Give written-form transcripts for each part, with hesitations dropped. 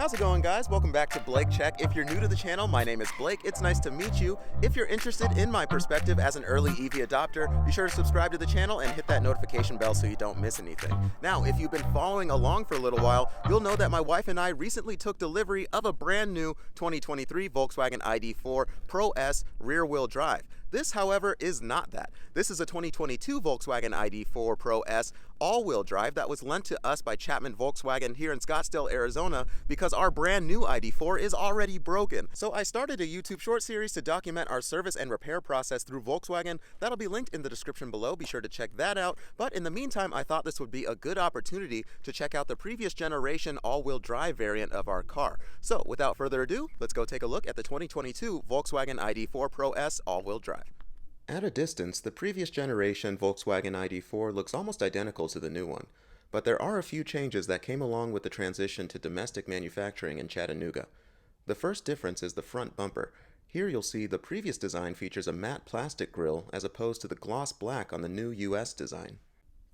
How's it going, guys? Welcome back to Blake Check. If you're new to the channel, my name is Blake. It's nice to meet you. If you're interested in my perspective as an early EV adopter, be sure to subscribe to the channel and hit that notification bell so you don't miss anything. Now, if you've been following along for a little while, you'll know that my wife and I recently took delivery of a brand new 2023 Volkswagen ID.4 Pro S rear-wheel drive. This, however, is not that. This is a 2022 Volkswagen ID.4 Pro S all-wheel drive that was lent to us by Chapman Volkswagen here in Scottsdale, Arizona, because our brand new ID.4 is already broken. So I started a YouTube short series to document our service and repair process through Volkswagen. That'll be linked in the description below. Be sure to check that out. But in the meantime, I thought this would be a good opportunity to check out the previous generation all-wheel drive variant of our car. So without further ado, let's go take a look at the 2022 Volkswagen ID.4 Pro S all-wheel drive. At a distance, the previous generation Volkswagen ID.4 looks almost identical to the new one, but there are a few changes that came along with the transition to domestic manufacturing in Chattanooga. The first difference is the front bumper. Here you'll see the previous design features a matte plastic grille as opposed to the gloss black on the new US design.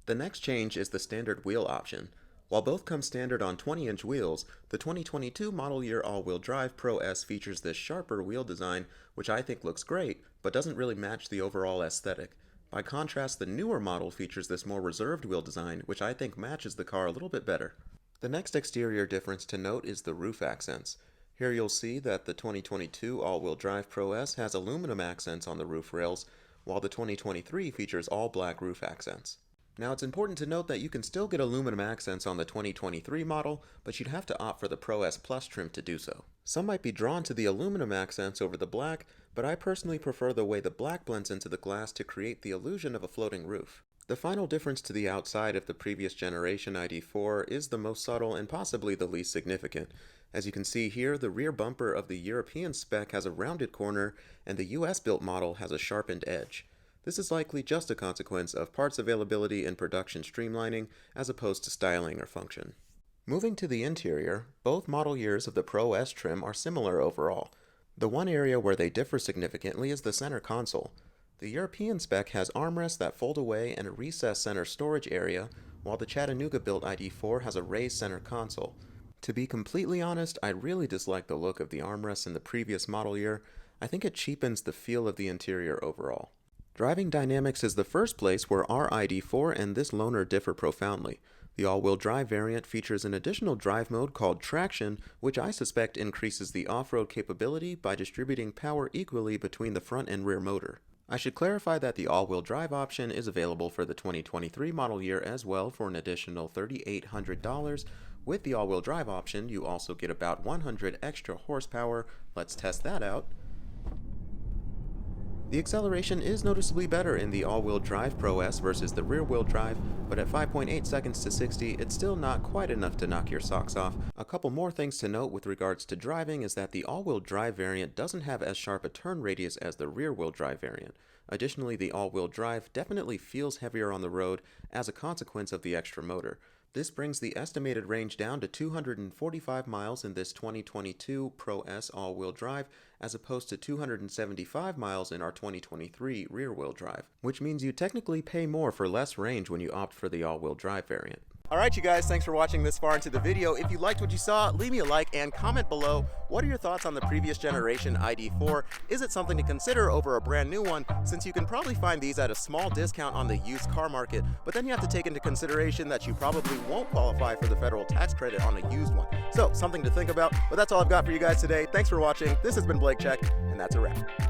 The next change is the standard wheel option. While both come standard on 20-inch wheels, the 2022 model year all-wheel drive Pro S features this sharper wheel design, which I think looks great, but doesn't really match the overall aesthetic. By contrast, the newer model features this more reserved wheel design, which I think matches the car a little bit better. The next exterior difference to note is the roof accents. Here you'll see that the 2022 all-wheel drive Pro S has aluminum accents on the roof rails, while the 2023 features all black roof accents. Now, it's important to note that you can still get aluminum accents on the 2023 model, but you'd have to opt for the Pro S Plus trim to do so. Some might be drawn to the aluminum accents over the black, but I personally prefer the way the black blends into the glass to create the illusion of a floating roof. The final difference to the outside of the previous generation ID.4 is the most subtle and possibly the least significant. As you can see here, the rear bumper of the European spec has a rounded corner, and the US-built model has a sharpened edge. This is likely just a consequence of parts availability and production streamlining, as opposed to styling or function. Moving to the interior, both model years of the Pro S trim are similar overall. The one area where they differ significantly is the center console. The European spec has armrests that fold away and a recessed center storage area, while the Chattanooga-built ID.4 has a raised center console. To be completely honest, I really dislike the look of the armrests in the previous model year. I think it cheapens the feel of the interior overall. Driving dynamics is the first place where our ID.4 and this loaner differ profoundly. The all-wheel drive variant features an additional drive mode called traction, which I suspect increases the off-road capability by distributing power equally between the front and rear motor. I should clarify that the all-wheel drive option is available for the 2023 model year as well for an additional $3,800. With the all-wheel drive option, you also get about 100 extra horsepower. Let's test that out. The acceleration is noticeably better in the all-wheel drive Pro S versus the rear-wheel drive, but at 5.8 seconds to 60, it's still not quite enough to knock your socks off. A couple more things to note with regards to driving is that the all-wheel drive variant doesn't have as sharp a turn radius as the rear-wheel drive variant. Additionally, the all-wheel drive definitely feels heavier on the road as a consequence of the extra motor. This brings the estimated range down to 245 miles in this 2022 Pro S all-wheel drive, as opposed to 275 miles in our 2023 rear-wheel drive, which means you technically pay more for less range when you opt for the all-wheel drive variant. Alright you guys, thanks for watching this far into the video. If you liked what you saw, leave me a like and comment below. What are your thoughts on the previous generation ID.4? Is it something to consider over a brand new one, since you can probably find these at a small discount on the used car market, but then you have to take into consideration that you probably won't qualify for the federal tax credit on a used one. So, something to think about, but that's all I've got for you guys today. Thanks for watching. This has been Blake Check, and that's a wrap.